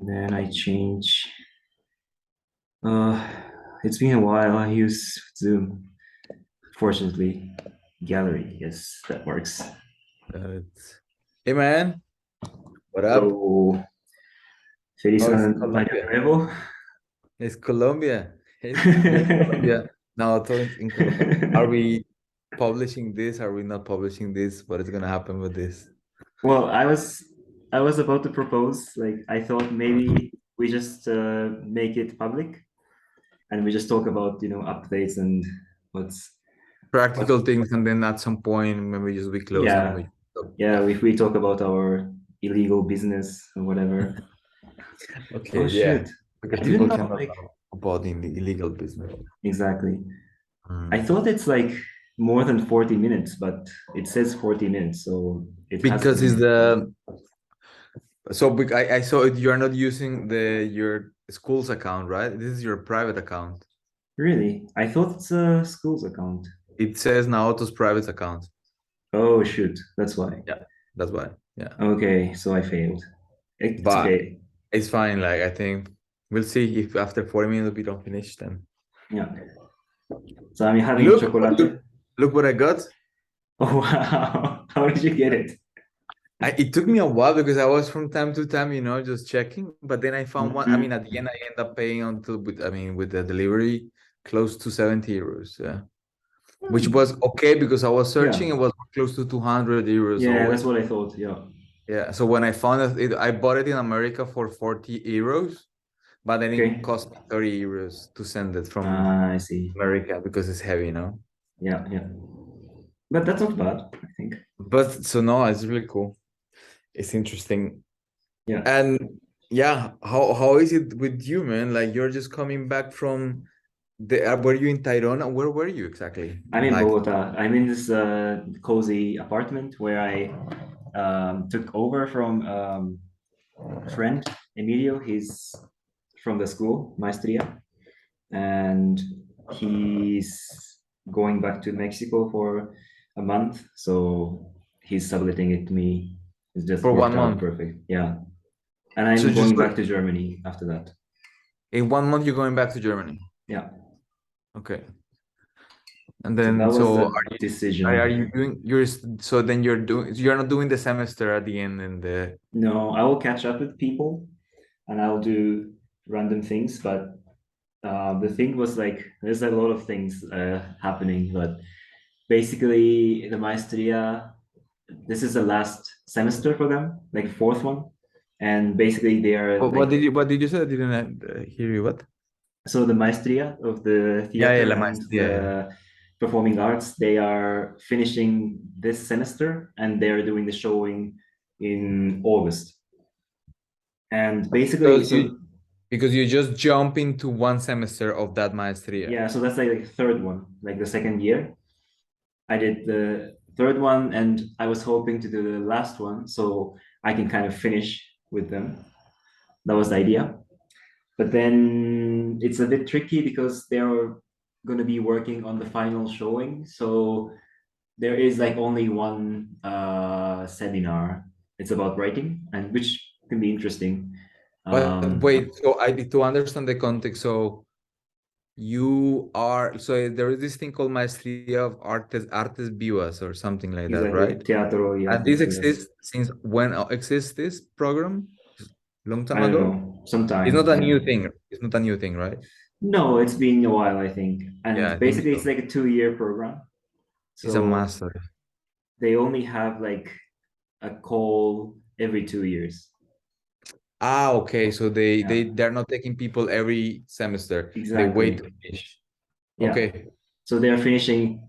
Then I change. Uh, it's been a while. I use Zoom. Fortunately, gallery. Yes, that works. Hey man, what up? So, feliz How is año Colombia? nuevo. It's Colombia. It's Colombia. Now it's in Colombia. Are we publishing this? Are we not publishing this? What is gonna happen with this? Well, I was about to propose. Like, I thought maybe we just make it public and we just talk about updates and what's what. Practical things, and then at some point, maybe just we close and Yeah, we. yeah. If we talk about our illegal business or whatever. Oh Okay, yeah, shoot! because I didn't people know. cannot Like, know about in the illegal business. exactly. I Mm. thought it's like more than 40 minutes, but it says 40 minutes, so it has to Because it's be. I saw it. You are not using your school's account, right? This is your private account. Really? I thought it's a school's account. It says Naoto's private account. Oh shoot, that's why. Yeah, that's why. Yeah, Okay, so I failed. It's but okay. it's fine. Like I think we'll see if after 40 minutes we don't finish. Then Yeah. So I'm having look, chocolate. look what I got. Oh wow. How did you get it? It took me a while because I was from time to time, just checking. But then I found one. I mean, Mhm. at the end, I end up paying until with the delivery close to 70 euros. Yeah, which was okay because I was searching. Yeah. It was close to 200 euros. Yeah, So that's what I thought. Yeah. yeah. So when I found it, I bought it in America for 40 euros, but then it Okay. cost me 30 euros to send it from I see. America because it's heavy. Yeah, yeah. But that's not bad, I think. But so no, it's really cool. It's interesting. Yeah. And yeah, how is it with you, man? Like you're just coming back from were you in Tayrona? Where were you exactly? I'm in Like, Bogota. I'm in this cozy apartment where I took over from a friend, Emilio. He's from the school, Maestria, and he's going back to Mexico for a month. So he's subletting it to me. It's just for worked one out month. perfect. Yeah. And So I'm just going back to Germany after that. in one month you're going back to Germany. Yeah. Okay. And So that then was so a are you decision. doing so then you're not doing the semester at the end and the No, I will catch up with people and I'll do random things. But the thing was like, there's a lot of things happening. But basically, the Maestria, this is the last semester for them, like fourth one. And basically, they are like, what did you say? I didn't hear you. What? so the Maestria of the Yeah, theater la and maestría. Yeah. the performing arts, they are finishing this semester and they're doing the showing in August. And basically, Because so you just jump into one semester of that maestría. yeah, so that's like the third one, like the second year. I did the third one, and I was hoping to do the last one so I can kind of finish with them. That was the idea. But then it's a bit tricky because they're going to be working on the final showing. So there is like only one seminar. It's about writing, and which can be interesting. But wait, so I need to understand the context. So there is this thing called Maestría of Artes Vivas or something like that, Exactly, right? teatro y And this artes vivas. exists since when exists this program? Long I time don't ago? know, It's sometime. not a Yeah. new thing. It's not a new thing, right? No, it's been a while, I think. Yeah, And I think basically, it's so. like a 2 year program. It's a So master. they only have like a call every 2 years. Ah, okay. So Yeah, they're not taking people every semester. They wait exactly. to finish. Yeah. Okay. So they're finishing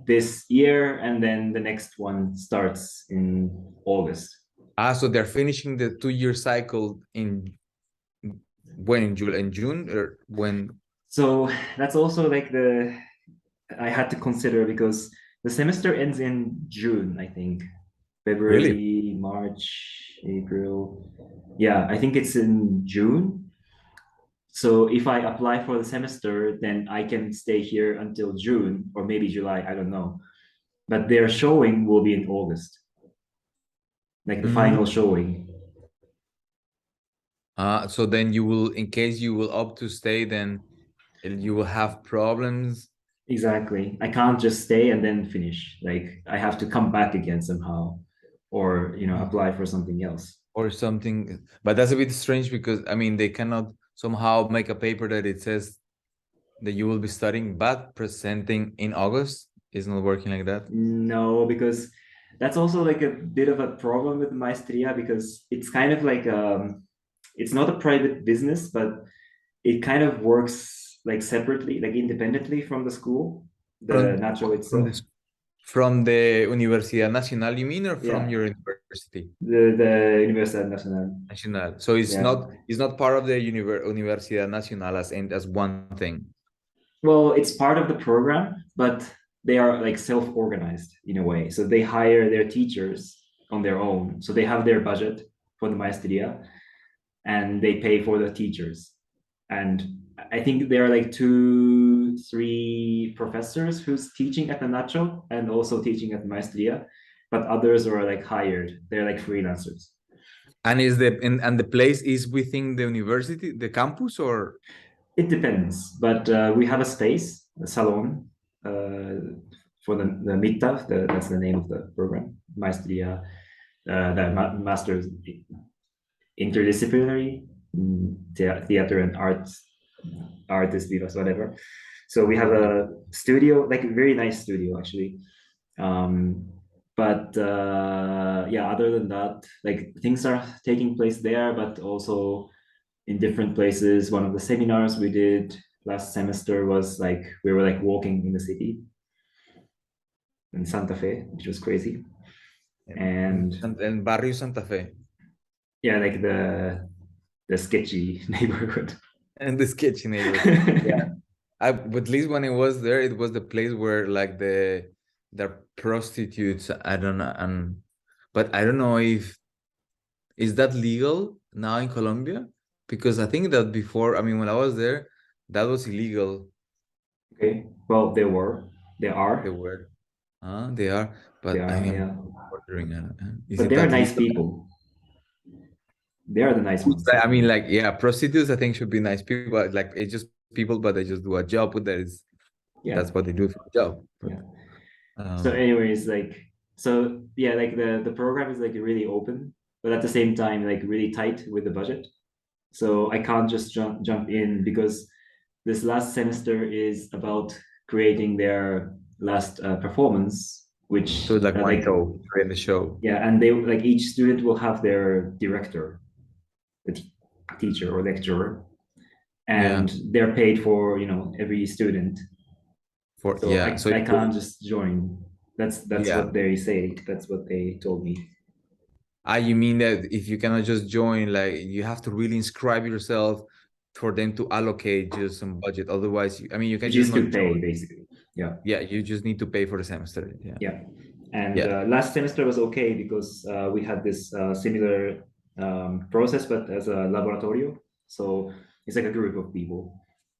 this year, and then the next one starts in August. Ah, so they're finishing the 2 year cycle in when in June or when? So that's also like the I had to consider because the semester ends in June, I think. Really? February, March, April. Yeah, I think it's in June. So if I apply for the semester, then I can stay here until June or maybe July, I don't know. But their showing will be in August, like the Mm. final showing. So then you will, in case you will opt to stay, then you will have problems Exactly. I can't just stay and then finish. Like I have to come back again somehow, or apply for something else. or something. But that's a bit strange because I mean they cannot somehow make a paper that it says that you will be studying but presenting in August. It's not working like that. No, because that's also like a bit of a problem with Maestria because it's kind of like it's not a private business, but it kind of works like separately, like independently from the school, the From Nacho from itself. this from the Universidad Nacional, you mean, or from Yeah, your university? the Universidad Nacional. Nacional. So Yeah. it's not part of the Universidad Nacional as one thing. Well, it's part of the program, but they are like self-organized in a way. So they hire their teachers on their own. So they have their budget for the maestria and they pay for the teachers. And I think there are like two, three professors who's teaching at the Nacho and also teaching at the maestria, but others are like hired. They're like freelancers. And is and the place is within the university, the campus, or It depends, but we have a space, a salon, for the MITAF, that's the name of the program, Maestria, Master's Interdisciplinary Theater and Arts, Artist Vivas, whatever. So we have okay. a studio, like a very nice studio actually. Um, but yeah, other than that, like things are taking place there, but also in different places. One of the seminars we did last semester was like we were like walking in the city in Santa Fe, which was crazy. And And Barrio Santa Fe yeah, like the sketchy neighborhood. and the sketchy neighbor. Yeah, but at least when it was there, it was the place where like the prostitutes. I don't know, and but I don't know if is that legal now in Colombia? Because I think that before, I mean, when I was there, that was illegal. Okay, well, they They are, were, they are. they But I are, am yeah. wondering, is But it they're that nice legal? people. They are the nice ones. I mean, like, yeah, prostitutes, I think should be nice people. But, like, it's just people, but they just do a job with that. Is Yeah, that's what they do for a job. But yeah. So, um, anyways, like, so yeah, like the program is like really open, but at the same time, like really tight with the budget. So I can't just jump in because this last semester is about creating their last performance, so which it's like one like show, in the show. yeah, and they like each student will have their director, the teacher or lecturer, Yeah, and they're paid for every student. for So yeah. So I can't just join. That's yeah. what they say. That's what they told me. You mean that if you cannot just join, like you have to really inscribe yourself for them to allocate just some budget. Otherwise, I mean, you You can just just not to join. pay basically. Yeah. Yeah, you just need to pay for the semester. Yeah, Yeah. And yeah, last semester was okay because we had this similar process, but as a laboratorio. So it's like a group of people.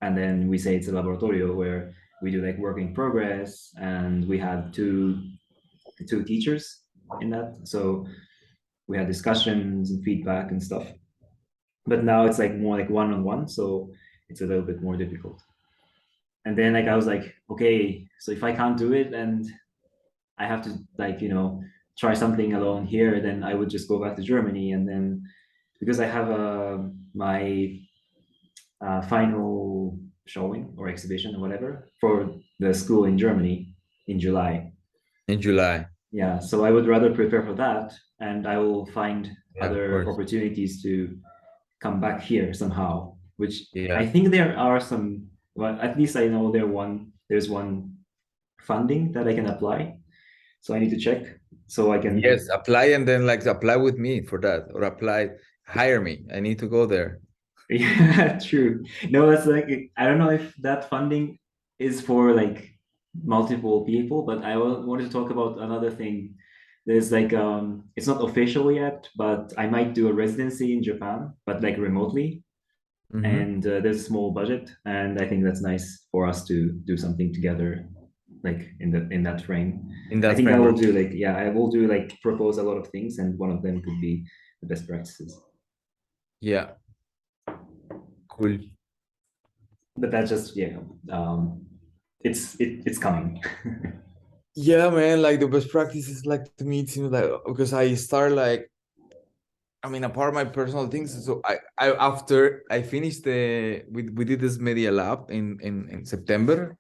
And then we say it's a laboratorio where we do like work in progress, and we had two teachers in that. So we had discussions and feedback and stuff. But now it's like more like one-on-one, so it's a little bit more difficult. And then like I was like, okay, so if I can't do it and I have to like try something alone here, then I would just go back to Germany. And then because I have my final showing or exhibition or whatever for the school in Germany in July. in July. Yeah, so I would rather prepare for that, and I will find Yeah, of other course. opportunities to come back here somehow. Which I Yeah. think there are some. Well, at least I know there's one funding that I can apply. So I need to check so I can. Yes, apply and then like apply with me for that, or apply, hire me. I need to go there. Yeah, true. No, it's like I don't know if that funding is for like multiple people, but I wanted to talk about another thing. There's like it's not official yet, but I might do a residency in Japan, but like remotely, Hmm. and there's a small budget, and I think that's nice for us to do something together, like in that frame. In I that think I will framework. do like yeah, I will do like propose a lot of things, and one of them could be the best practices. Yeah. Cool. But that's just, yeah, it's coming. Yeah, man, like the best practice is like to me it seems like because I start like I mean apart of my personal things. So I after I finished we did this media lab in September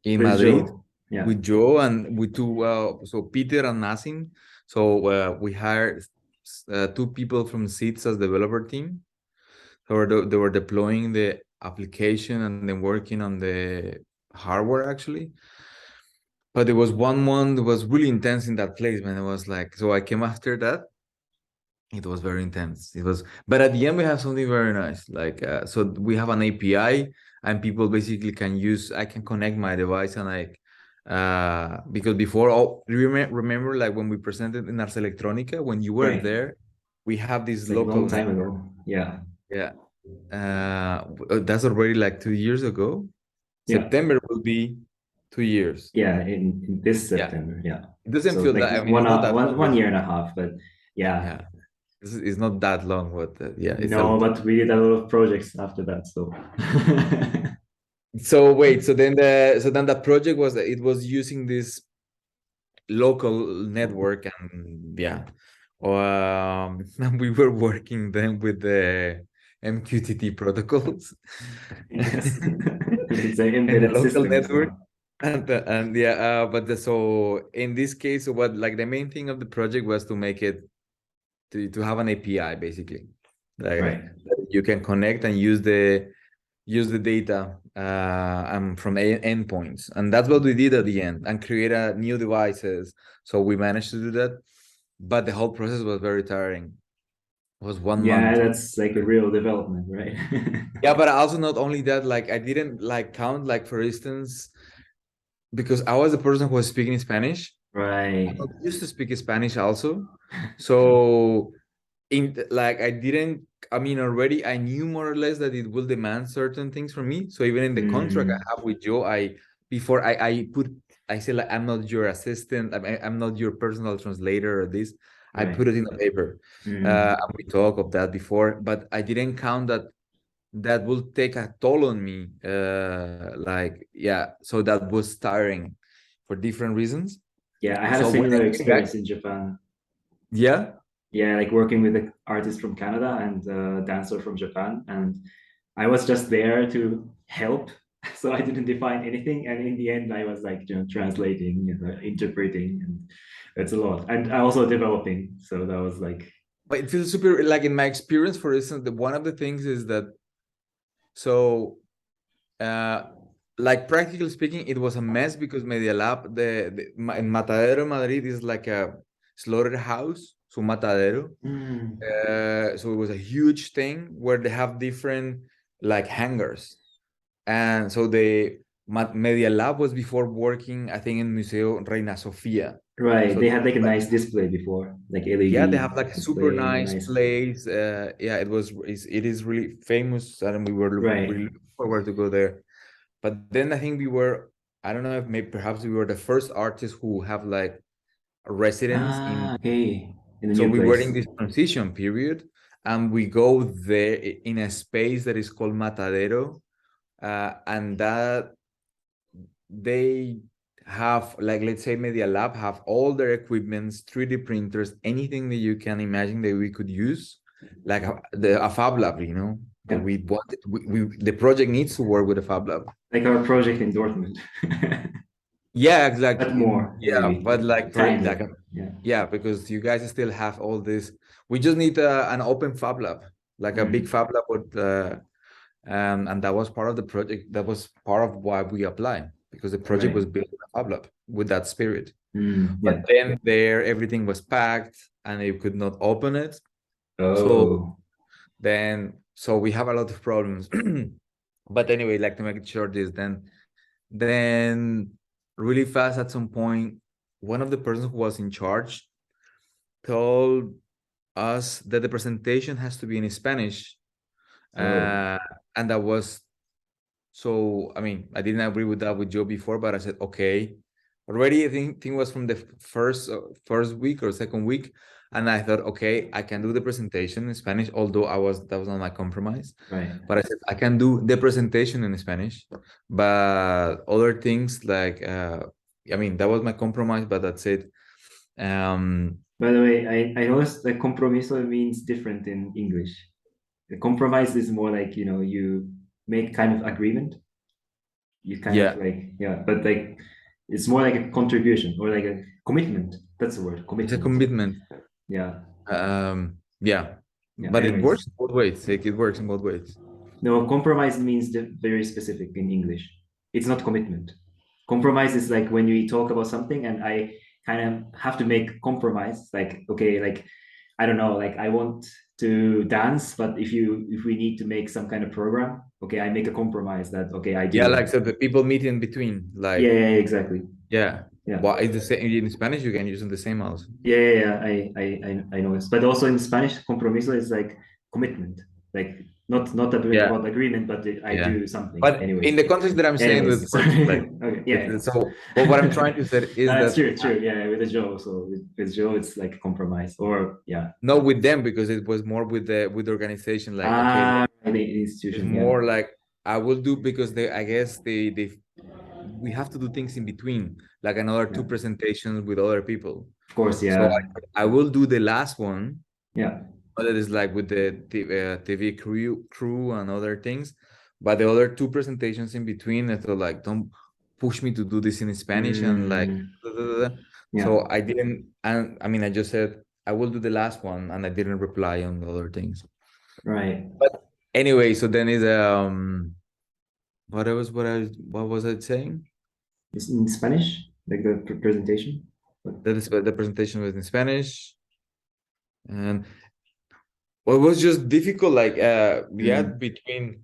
in With Madrid Joe, yeah, with Joe and with two so Peter and Nassim. So we hired two people from Seeds as developer team. They were deploying the application and then working on the hardware actually. But there was 1 month that was really intense in that place, man. It was like so I came after that. It was very intense. It was, but at the end we have something very nice. Like so we have an API and people basically can use. I can connect my device and like because before all remember like when we presented in Ars Electronica when you were right. there, we have this It's like a long local time network. ago. Yeah, Yeah, that's already like 2 years ago. yeah, September will be 2 years. yeah. In this Yeah, September, yeah. it doesn't So feel like that. I mean, it's not that long. one year and a half, but yeah. Yeah, it's not that long, but yeah, it's a No, but we did a lot of projects after that. So so wait, so then the project was it was using this local network and yeah. And we were working then with the MQTT protocols yes, it's an in the embedded local system. network. So And yeah, so in this case, what like the main thing of the project was to make it to have an API basically, like right. that you can connect and use the data from endpoints, and that's what we did at the end, and create a new devices. So we managed to do that, but the whole process was very tiring. It was one Yeah, month. that's like a real development, right? Yeah, but also not only that, like I didn't like count, like for instance, because I was the person who was speaking Spanish. I Right. was used to speak Spanish also, so in like I didn't I mean already I knew more or less that it will demand certain things from me. So even in the contract I Mm, have with Joe, before I say like I'm not your assistant, I'm not your personal translator or this. I right. put it in the paper. Mm. And we talked of that before, but I didn't count that that will take a toll on me. Like yeah, so that was tiring for different reasons. Yeah, I had a So when I similar came back, experience in Japan. yeah. Yeah, like working with an artist from Canada and a dancer from Japan, and I was just there to help. So I didn't define anything, and in the end, I was like, translating, interpreting, and it's a lot. And I also developing. So that was like, But it feels super like in my experience, for instance, one of the things is that so uh like practically speaking, it was a mess because Media Lab, in Matadero, Madrid is like a slaughterhouse, so Matadero. mm, So it was a huge thing where they have different like hangars. And so the Media Lab was before working, I think, in Museo Reina Sofia. right. So They had like a nice display before, like yeah, they LED have like a super display, nice nice. place. Yeah, it is really famous, and we were Right. really looking forward to go there. But then I think we were, I don't know if maybe perhaps we were the first artists who have like a residence in. Ah, okay. In a So new we were in place. this transition period, and we go there in a space that is called Matadero, and that they have like let's say Media Lab have all their equipments, 3D printers, anything that you can imagine that we could use, like a fab lab, that Yeah. we wanted. The project needs to work with a fab lab. Like our project in Dortmund. Yeah, exactly. But more, Yeah, maybe. but like for like Tinier. Yeah. yeah, because you guys still have all this. We just need an open fab lab, like a big Mm, fab lab with and that was part of the project. That was part of why we applied because the project right. was built in a fab lab with that spirit. But Yeah. then there, everything was packed and you could not open it. So Oh, so we have a lot of problems. But anyway, like to make it short, is then really fast at some point, one of the persons who was in charge told us that the presentation has to be in Spanish. oh, Uh, and that was so, I mean, I didn't agree with that with Joe before, but I said, okay. Already, I think was from the first week or second week. And I thought, okay, I can do the presentation in Spanish, although that was not my compromise. Right. But I said I can do the presentation in Spanish, but other things like I mean that was my compromise, but that's it. By the way, I noticed that compromiso means different in English. The compromise is more like, you make kind of agreement. You kind of Yeah, like, yeah, but like it's more like a contribution or like a commitment. That's the word, it's a commitment. commitment. Yeah. Yeah, Yeah. but it Anyways, works in both ways. Like it works in both ways. no, compromise means very specific in English. It's not commitment. Compromise is like when we talk about something and I kind of have to make compromise. Like, okay, like I don't know, like I want to dance, but if we need to make some kind of program, okay, I make a compromise that okay, I do Yeah, that. like so the people meet in between, Yeah, like yeah, yeah, exactly. yeah. Yeah. Well, it's the same in Spanish. You can use it the same also. Yeah, yeah, yeah. I know this. But also in Spanish, compromiso is like commitment. Like not Yeah, about agreement, but I yeah. do something. But in Anyways. the context that I'm saying, it Anyways, works. Like sorry. Okay, yeah, yeah. so. But what I'm trying to say is That's that true, true. Yeah, with the Joe. So with Joe, it's like a compromise. Or yeah. not with them because it was more with the organization. Like okay, Ah, the it's institution, yeah. more like I will do because they I guess they we have to do things in between, like another Yeah. two presentations with other people. Of course, So yeah. I will do the last one, Yeah. but it is like with the TV crew and other things. But the other two presentations in between, I thought like don't push me to do this in Spanish and like Mm, da, da, da, da. yeah. So I didn't, and I mean I just said I will do the last one and I didn't reply on the other things. Right. But anyway, so then is what was I saying? It's in Spanish, like the presentation. That is the presentation was in Spanish, and well, it was just difficult. Like yeah, Mm, between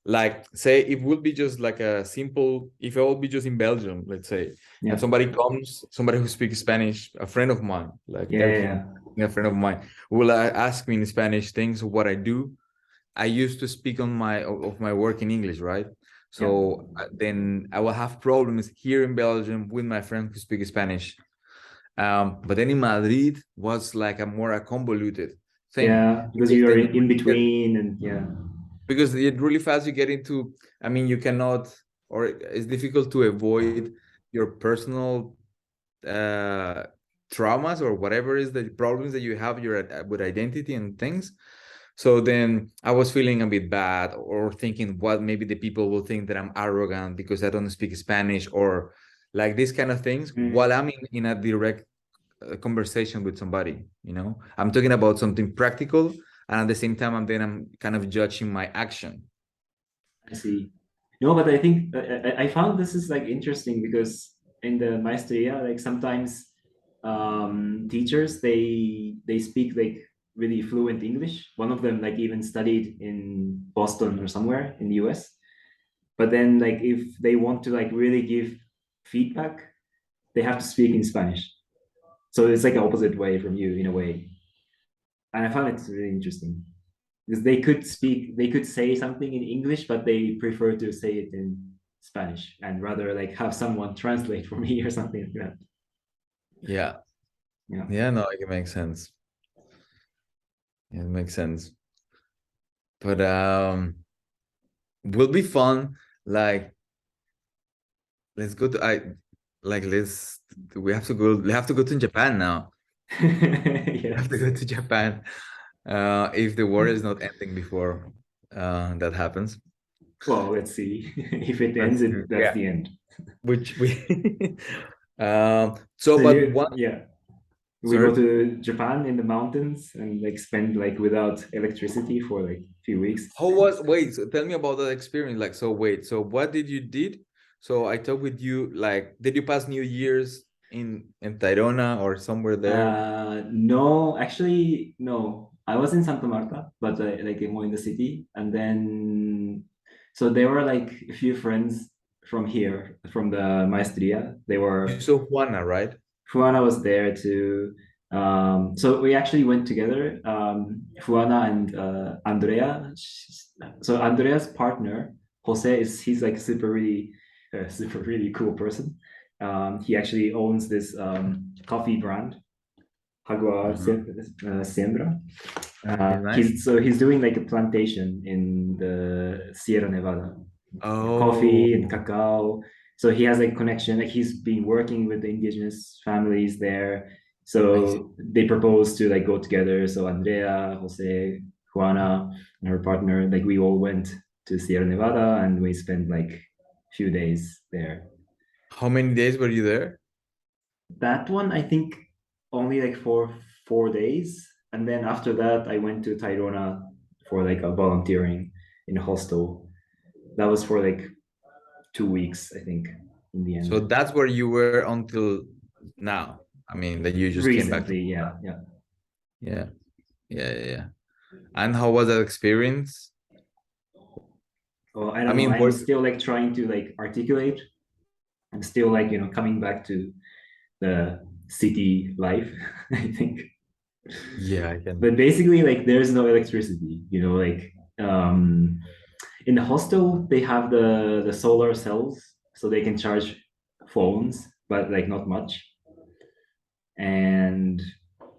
like say it would be just like a simple if I would be just in Belgium, let's say, and yeah. somebody who speaks Spanish, a friend of mine, like Yeah, yeah, Elkin, yeah. a friend of mine, will ask me in Spanish things of what I do. I used to speak on my of my work in English, right? Yeah. So then I will have problems here in Belgium with my friends who speak Spanish. But then in Madrid was like a more a convoluted thing Yeah, because because you are then you in really get between and yeah. because it really fast you get into. I mean, you cannot or it's difficult to avoid your personal uh, traumas or whatever is the problems that you have your with identity and things. So then I was feeling a bit bad or thinking what maybe the people will think that I'm arrogant because I don't speak Spanish or like these kind of things while Mm, I'm in a direct conversation with somebody. I'm talking about something practical, and at the same time I'm kind of judging my action. I see. No, but I think I found this is like interesting because in the maestria, like sometimes teachers they speak like really fluent English. One of them like even studied in Boston or somewhere in the US. But then like if they want to like really give feedback, they have to speak in Spanish. So it's like an opposite way from you in a way. And I found it really interesting because they could say something in English, but they prefer to say it in Spanish and rather like have someone translate for me or something like that. Yeah, Yeah. yeah, no, it makes sense. It makes sense. But will be fun. Like let's go to I like let's we have to go to Japan now. We have to Yes. go to Japan. If the war is not ending before that happens. Well, let's see. If it ends, That's that's yeah, the end. which we so So but you, one yeah, we go sorry. to Japan in the mountains and like spend like without electricity for like a few weeks. How was wait, so tell me about that experience. Like, so wait, so what did you did? So I talked with you, like, did you pass New Year's in Tayrona or somewhere there? No, actually, no. I was in Santa Marta, but like more in the city. And then, so there were like a few friends from here, from the maestria. They You were saw Juana, right? Juana was there too. So we actually went together. Juana and Andrea. So Andrea's partner, Jose, he's like super really cool person. He actually owns this coffee brand Agua Uh-huh. Siembra. Okay, nice. He's doing like a plantation in the Sierra Nevada, coffee and Oh, cacao. So he has a connection. Like he's been working with the indigenous families there. I see. So they proposed to like go together. So Andrea, Jose, Juana, and her partner, like we all went to Sierra Nevada and we spent like a few days there. How many days were you there? That one, I think, only like for 4 days, and then after that, I went to Tayrona for like a volunteering in a hostel. That was for like 2 weeks, I think, in the So end. that's where you were until now. I mean, that you just came back to. Recently, yeah, yeah. Yeah, yeah, yeah, yeah. And how was that experience? Well, I I don't know. mean, I'm were still like trying to like articulate. I'm still like coming back to the city life. I think, yeah, I can. but basically, like there's no electricity. Like in the hostel they have the solar cells so they can charge phones but like not much, and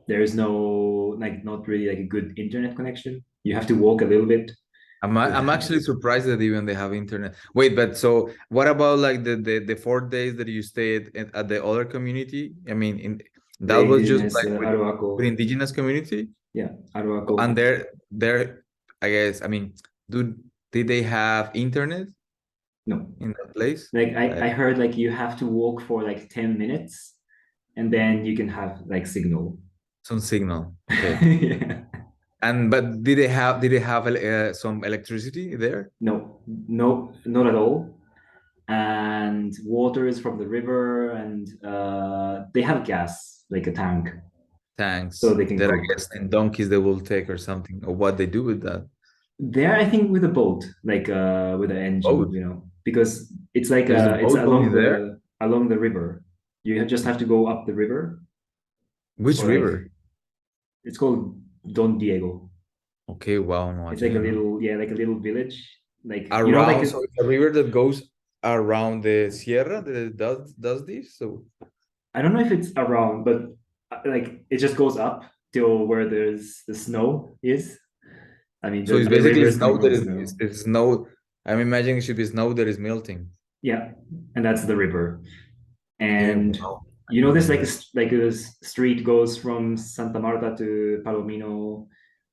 there's no like not really like a good internet connection. You have to walk a little bit to I'm actually surprised that even they have internet. Wait, but so what about like the 4 days that you stayed at the other community? I mean, in the that was just indigenous like with Arhuaco. indigenous community, Yeah, Arhuaco. and they're I guess I mean, do did they have internet No, in that place? like I Like heard like you have to walk for like 10 minutes and then you can have like signal. some signal. Okay. Yeah. And but did they have some electricity there? No, no, not at all. And water is from the river, and they have gas, like a tank, so Tanks they can that I cook. guess and donkeys they will take or something, or what they do with that There, I think with a boat, like with an engine, boat. because it's like There's a it's boat going there. along the river. You just have to go up the river Which for like river? it's called Don Diego. Okay, wow, no, I It's like a didn't know. little, yeah, like a little village, like like Around, so it's a river that goes around the Sierra that does this. So I don't know if it's around, but like it just goes up till where there's the snow is. I mean, so it's the river basically is coming snow from that the is snow. it's snow. I'm imagining it should be snow that is melting. Yeah, and that's the river. Okay, And wow. I didn't there's know like that. like a street goes from Santa Marta to Palomino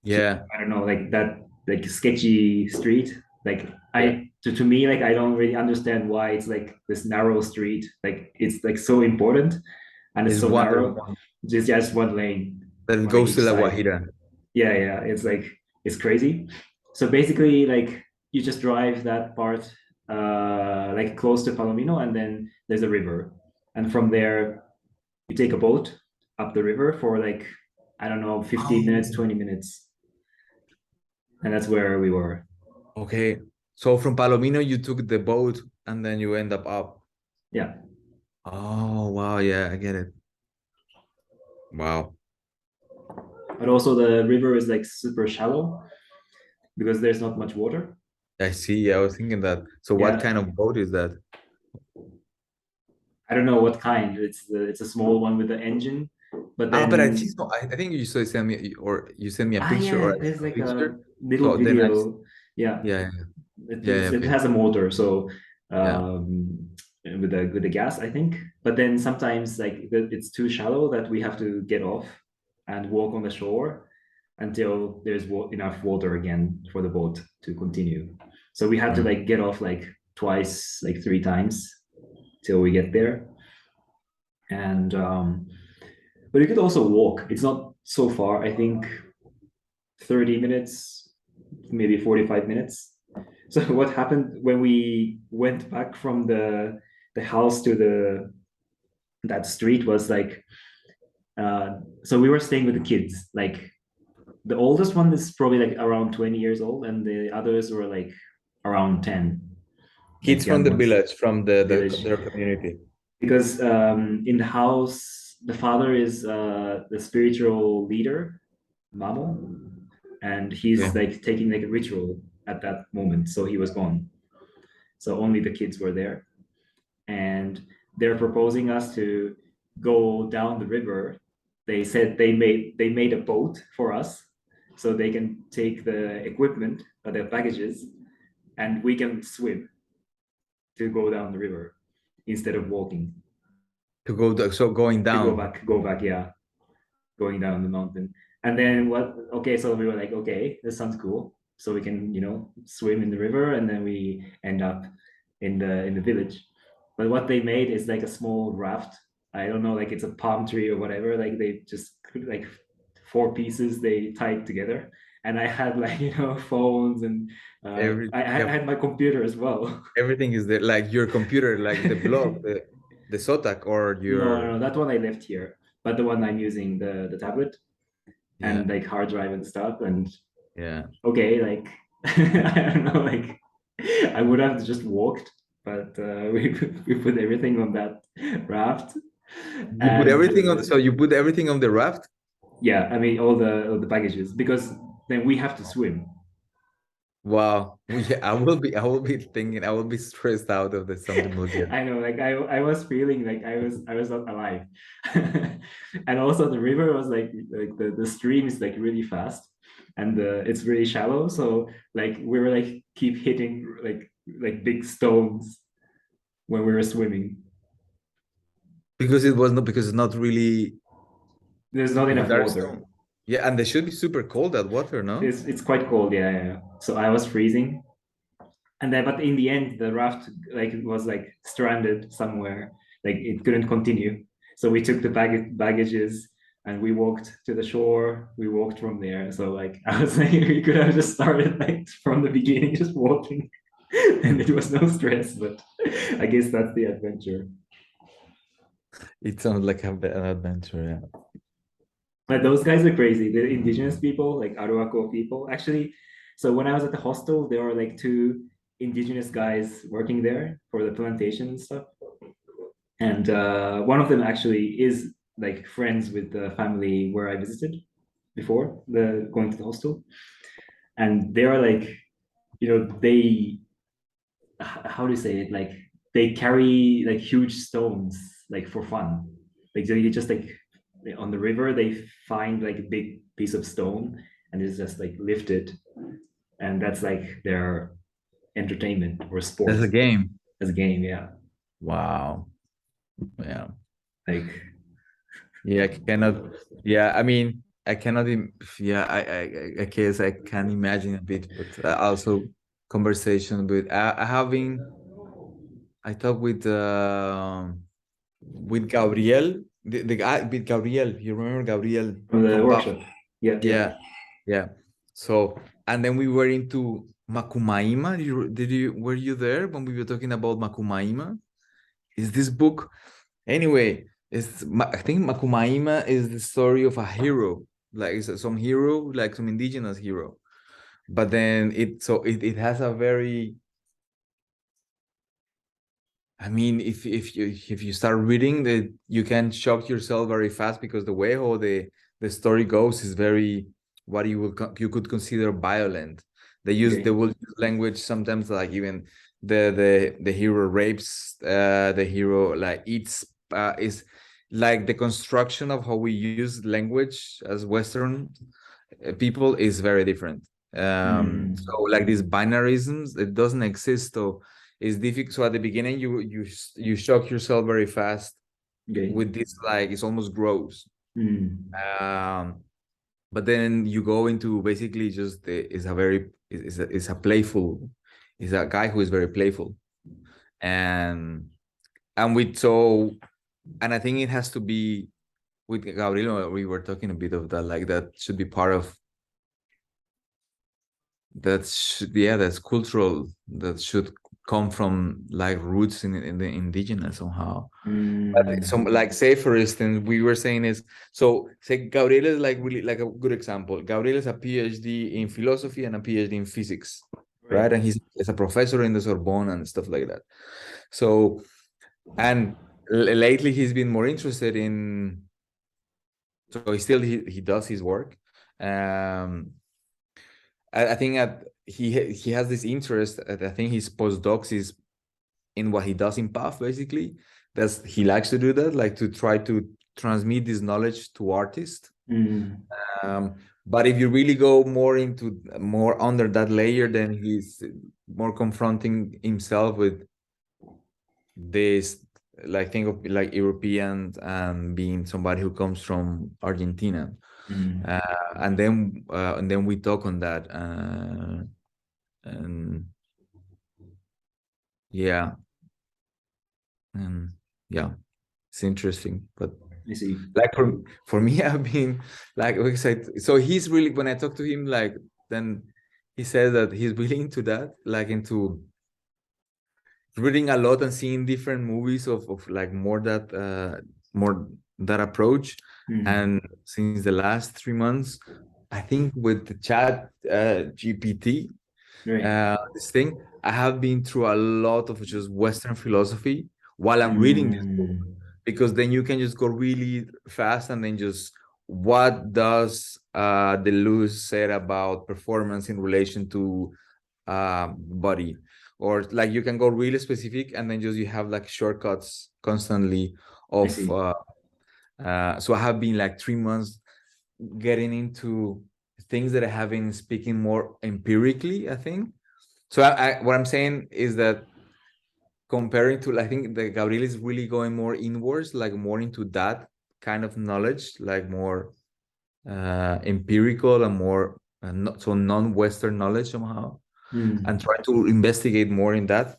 to Yeah, I don't know, like that like sketchy street. Like yeah. to me, like I don't really understand why it's like this narrow street. Like it's like so important and it's It's so one narrow. Just one lane, that one goes each to La side. Guajira. Yeah, it's like it's crazy. So basically, like you just drive that part like close to Palomino, and then there's a river, and from there you take a boat up the river for like I don't know, 15 minutes, Oh, 20 minutes, and that's where we were. okay. So from Palomino you took the boat and then you end up. Yeah, Oh, wow, yeah, I get it. Wow. but also the river is like super shallow because there's not much water. I see. I was thinking that. So what Yeah, kind of boat is that? I don't know what kind. It's a small one with the engine, but Ah, but I think then so. I think you saw send me or you send me a picture or yeah, I there's saw a like a picture. little So then video. Yeah, yeah, yeah, it okay. has a motor, so Yeah. with the gas, I think. But then sometimes like it's too shallow that we have to get off and walk on the shore until there's enough water again for the boat to continue. So we had to Mm. like get off like twice, like 3 times till we get there. And but you could also walk. It's not so far. I think 30 minutes, maybe 45 minutes. So what happened when we went back from the house to the that street was like so we were staying with the kids. Like the oldest one is probably like around 20 years old, and the others were like around 10, Kids like from young the ones, village, from village. their community. Because in the house, the father is the spiritual leader, Mamo, and he's Okay. like taking like a ritual at that moment. So he was gone. So only the kids were there. And they're proposing us to go down the river they said they made a boat for us so they can take the equipment or their packages and we can swim to go down the river instead of walking To go so going to down. go back, yeah, going down the mountain. And then what? Okay, so we were like, okay, this sounds cool. So we can, swim in the river, and then we end up in the village. But what they made is like a small raft. I don't know, like it's a palm tree or whatever. Like they just like four pieces they tied together. And I had like phones and I Yeah, had my computer as well. everything is there, like your computer, like the blog, the Zotac, or No, no, your, no, that one I left here. But the one I'm using, the tablet yeah, and like hard drive and stuff. And yeah. okay, like I don't know, like I would have just walked, but we put everything on that raft, You put and everything on, so you put everything on the raft. yeah, I mean all the baggages because then we have to swim. Wow. Yeah, I will be thinking, I will be stressed out if there's something will get. I know, like I was feeling like I was not alive, and also the river was like the stream is like really fast, and it's really shallow, so like we were like keep hitting like big stones when we were swimming. Because it was not, because it's not really, There's not because enough there's water. no, yeah, and they should be super cold, that water, no? It's quite cold, yeah, yeah, yeah. So I was freezing, and then but in the end the raft like was like stranded somewhere, like it couldn't continue. So we took the baggages and we walked to the shore. We walked from there. So like I was like, we could have just started like from the beginning, just walking, and it was no stress. But I guess that's the adventure. It sounds like an adventure, yeah. But those guys are crazy. The indigenous people, like Arhuaco people, actually. So when I was at the hostel, there were like two indigenous guys working there for the plantation and stuff. And one of them actually is like friends with the family where I visited before the going to the hostel. And they are like, they how do you say it? Like they carry like huge stones like for fun. Like they just like on the river they find like a big piece of stone and it's just like lifted, and that's like their entertainment or That's a sport game. as a game. Yeah, Wow. Yeah. like Yeah, I cannot. Yeah, I mean, I cannot. Yeah, I guess I can imagine a bit, but also conversation with. I having. I talked with Gabriel, the guy with Gabriel. You remember Gabriel from the from Buff? workshop. Yeah, yeah. Yeah, yeah. So, and then we were into Makumaima. Were you there when we were talking about Makumaima? Is this book? Anyway, I think Makumaima is the story of a hero, like some hero, like some indigenous hero. But then it has a very, I mean, if you start reading that, you can shock yourself very fast because the way how the story goes is very, what you could consider violent. They Okay. will use language sometimes, like even the hero rapes the hero, like it's is like the construction of how we use language as Western people is very different. So Mm, like these binarisms, it doesn't exist. So it's difficult. So at the beginning, you shock yourself very fast okay. with this, like it's almost gross. Mm, Um, but then you go into basically just is a very is a playful, is a guy who is very playful, and with so, and I think it has to be with Gabriel. We were talking a bit of that, like that should be part of yeah, that's cultural, that should come from like roots in the indigenous somehow. But some, mm, like, say for instance, we were saying is, so say Gabriel is like really like a good example. Gabriel is a PhD in philosophy and a PhD in physics, right. right? And he's a professor in the Sorbonne and stuff like that. So, and lately he's been more interested in, so he does his work. um I think that he has this interest. I think his postdocs is in what he does in PAF, basically. That's, he likes to do that, like to try to transmit this knowledge to artists. Mm, But if you really go more under that layer, then he's more confronting himself with this, like, think of like Europeans and being somebody who comes from Argentina. mm, And then we talk on that, and yeah, and yeah, it's interesting. But I see. like for me, I've been like excited. So he's really, when I talk to him, like, then he says that he's really into that, like into reading a lot and seeing different movies of like more that approach. Mm, And since the last 3 months, I think with the chat GPT, right. this thing, I have been through a lot of just Western philosophy while I'm reading this book, Mm, because then you can just go really fast and then just, what does Deleuze said about performance in relation to body, or like you can go really specific and then just you have like shortcuts constantly I of see. so I have been like 3 months getting into things that I have been speaking more empirically, I think. So what I'm saying is that, comparing to, I think that Gabriel is really going more inwards, like more into that kind of knowledge, like more empirical and more not so non-Western knowledge somehow, and Mm, try to investigate more in that.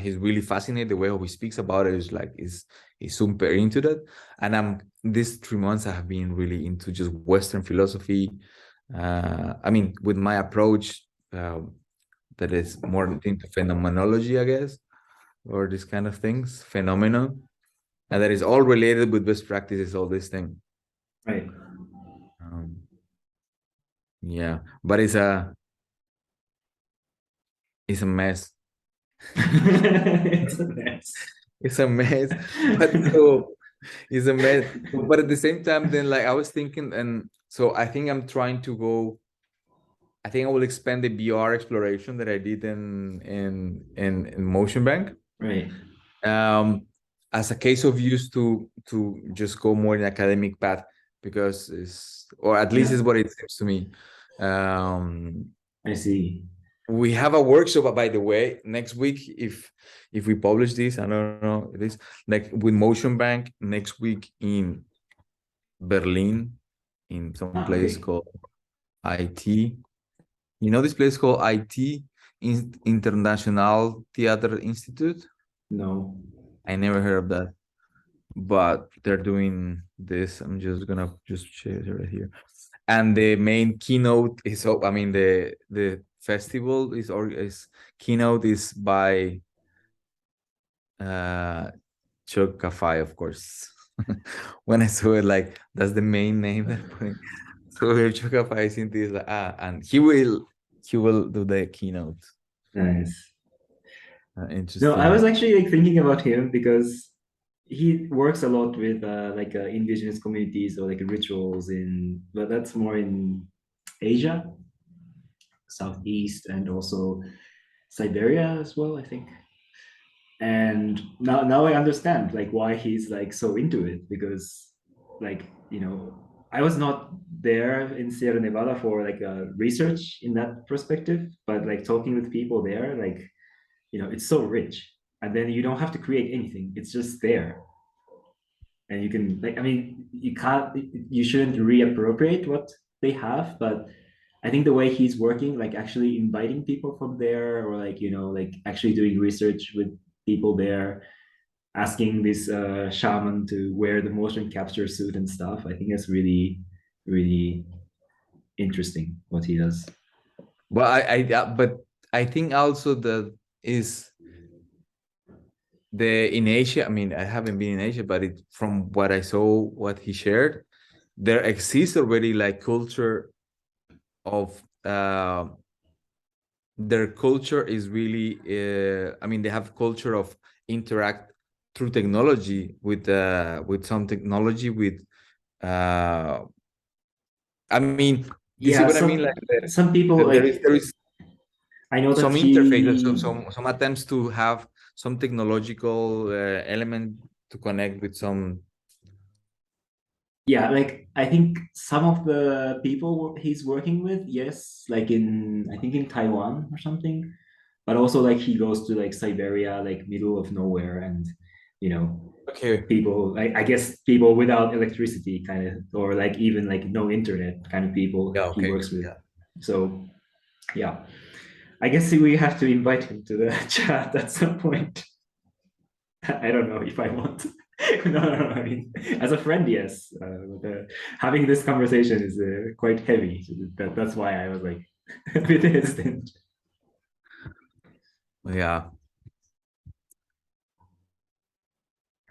He's really fascinated. The way how he speaks about it is like is super into that. And I'm these 3 months I have been really into just Western philosophy. I mean, with my approach, that is more into phenomenology, I guess, or this kind of things, phenomenon, and that is all related with best practices, all this thing. right. Um, yeah, but it's a mess. It's a mess. It's a mess, but so it's a mess. But at the same time, then like I was thinking, and so I think I'm trying to go. I think I will expand the VR exploration that I did in Motion Bank, Right. um, as a case of use to just go more in academic path, because or at least Yeah, is what it seems to me. Um, I see. we have a workshop, by the way, next week, if we publish this, I don't know, it is like with Motion Bank next week in Berlin, in some Ah, place okay. called IT. You know this place called IT, International Theater Institute? No. I never heard of that, but they're doing this. I'm just gonna just share it right here. And the main keynote is, I mean, the festival is keynote is by uh Chuck Kafai, of course. When I saw it, like, that's the main name they're putting. So if Chuck Kafai is in this, like, and he will do the keynote. Nice. No, I was Interesting. actually like thinking about him because he works a lot with like indigenous communities or like rituals in, but that's more in Asia, Southeast, and also Siberia as well, I think. And now I understand like why he's like so into it because like I was not there in Sierra Nevada for like research in that perspective, but like talking with people there, like it's so rich, and then you don't have to create anything; it's just there, and you can like you shouldn't reappropriate what they have, but I think the way he's working, like actually inviting people from there, or like like actually doing research with people there, asking this shaman to wear the motion capture suit and stuff. I think that's really, really interesting what he does. Well, but I think also that is the in Asia. I mean, I haven't been in Asia, but from what I saw, what he shared, there exists already like culture of their culture is really. I mean, they have culture of interact through technology with some technology with. Uh, I mean, you see Yeah, what I mean? Like some people there like is there is I know that some interface, he some attempts to have some technological element to connect with some. yeah, like I think some of the people he's working with, yes, like in I think in Taiwan or something, but also like he goes to like Siberia, like middle of nowhere, and you know, Okay. people like I guess people without electricity kind of, or like even like no internet kind of people Yeah. he Okay. works with. Yeah. So yeah, I guess we have to invite him to the chat at some point. I don't know if I want. No, no, no. I mean, as a friend, yes. But, having this conversation is quite heavy. That's why I was like a bit hesitant. Yeah.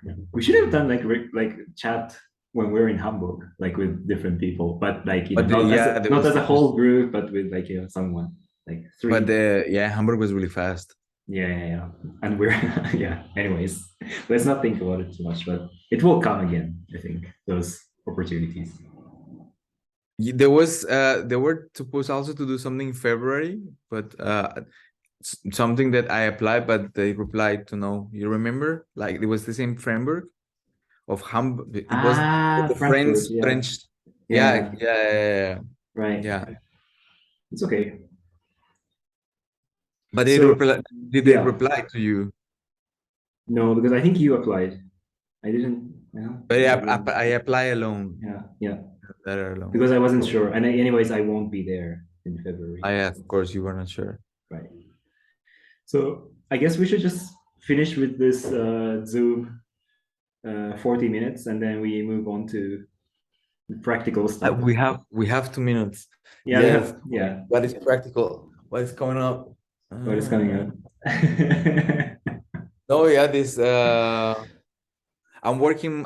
Yeah. We should have done like chat when we're in Hamburg, like with different people, but like But yeah, there not was as a whole just. group, but with like someone like But three. yeah, Hamburg was really fast. Yeah, yeah, yeah. And we're yeah. Anyways, let's not think about it too much, but it will come again. I think those opportunities. There were supposed also to do something in February, but something that I applied, but they replied to no. You remember? Like it was the same framework of Hamburg. It was Ah, the Frankfurt. Yeah, French. Yeah, yeah, yeah, yeah, right. yeah. It's okay. But they So, reply. Did they yeah, reply to you? no, because I think you applied. I didn't. Yeah, But I yeah, didn't. I apply alone. Yeah, yeah. That alone. Because I wasn't sure. And anyways, I won't be there in February. I of course you were not sure. Right. So I guess we should just finish with this Zoom 40 minutes and then we move on to practical stuff. We have 2 minutes. Yeah, we Yes. have. Yeah. What is practical? What is coming up? What is coming up? No, yeah, this I'm working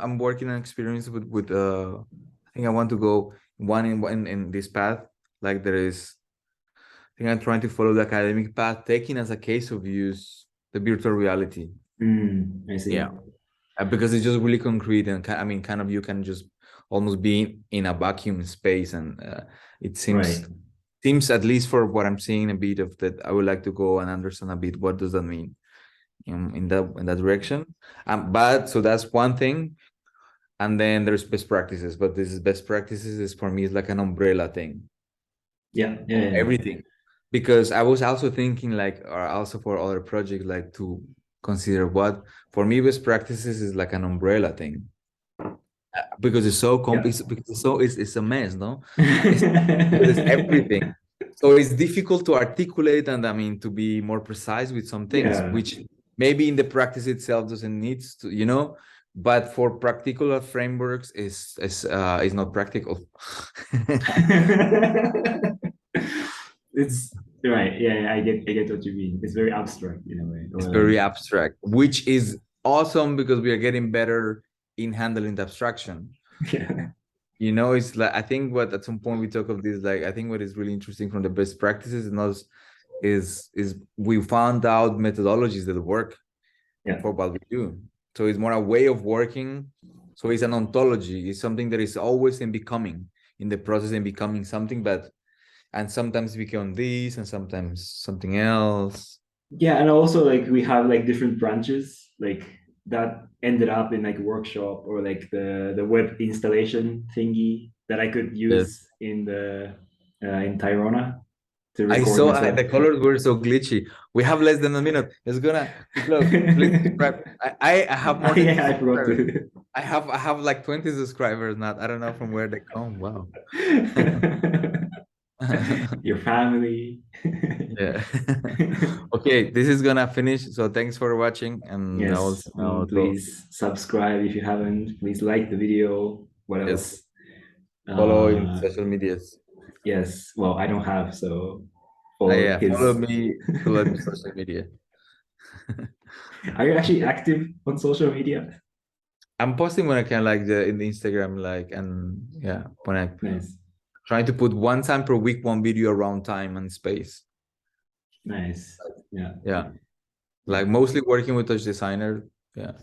on experience with I think I want to go in this path. Like there is I think I'm trying to follow the academic path, taking as a case of use the virtual reality. I see. Yeah. Because it's just really concrete and I mean kind of you can just almost be in a vacuum space and it Right. seems at least for what I'm seeing a bit of that I would like to go and understand a bit what does that mean in that direction. But so that's one thing. And then there's best practices, but this is best practices is for me is like an umbrella thing Yeah. Yeah. of Yeah. everything. Because I was also thinking like or also for other projects like to consider what for me best practices is like an umbrella thing because it's so Yeah. complex because it's a mess, no? It's because it's everything. So it's difficult to articulate and I mean to be more precise with some things, Yeah. which maybe in the practice itself doesn't need to, but for practical frameworks is not practical. It's right. Yeah, yeah, I get what you mean. It's very abstract in a way. It's Or like very abstract, which is awesome because we are getting better in handling the abstraction. yeah. It's like I think what at some point we talk of this, like I think what is really interesting from the best practices and us is we found out methodologies that work Yeah. for what we do. So it's more a way of working. So it's an ontology. It's something that is always in becoming, in the process in becoming something, and sometimes become this and sometimes something else. Yeah, and also like we have like different branches like that ended up in like workshop or like the web installation thingy that I could Yes. use in Tirona to I record saw myself. the colors were so glitchy. We have less than a minute. It's gonna to close. Please subscribe. I have more than Yeah, 50 I forgot subscribers. to. I have like 20 subscribers now. I don't know from where they come. Wow. Your family. Yeah. Okay, this is gonna finish. So thanks for watching, and Yes, also now to please subscribe if you haven't. Please like the video. What yes, else? follow in Uh, social medias. yes. Well, I don't have, so follow Yeah, follow his. me. Follow me social media. Are you actually active on social media? I'm posting when I can, like the in the Instagram, like and yeah, when I Nice, trying to put one time per week, one video around time and space. nice. Yeah, Yeah, yeah. like mostly working with touch designer. Yeah.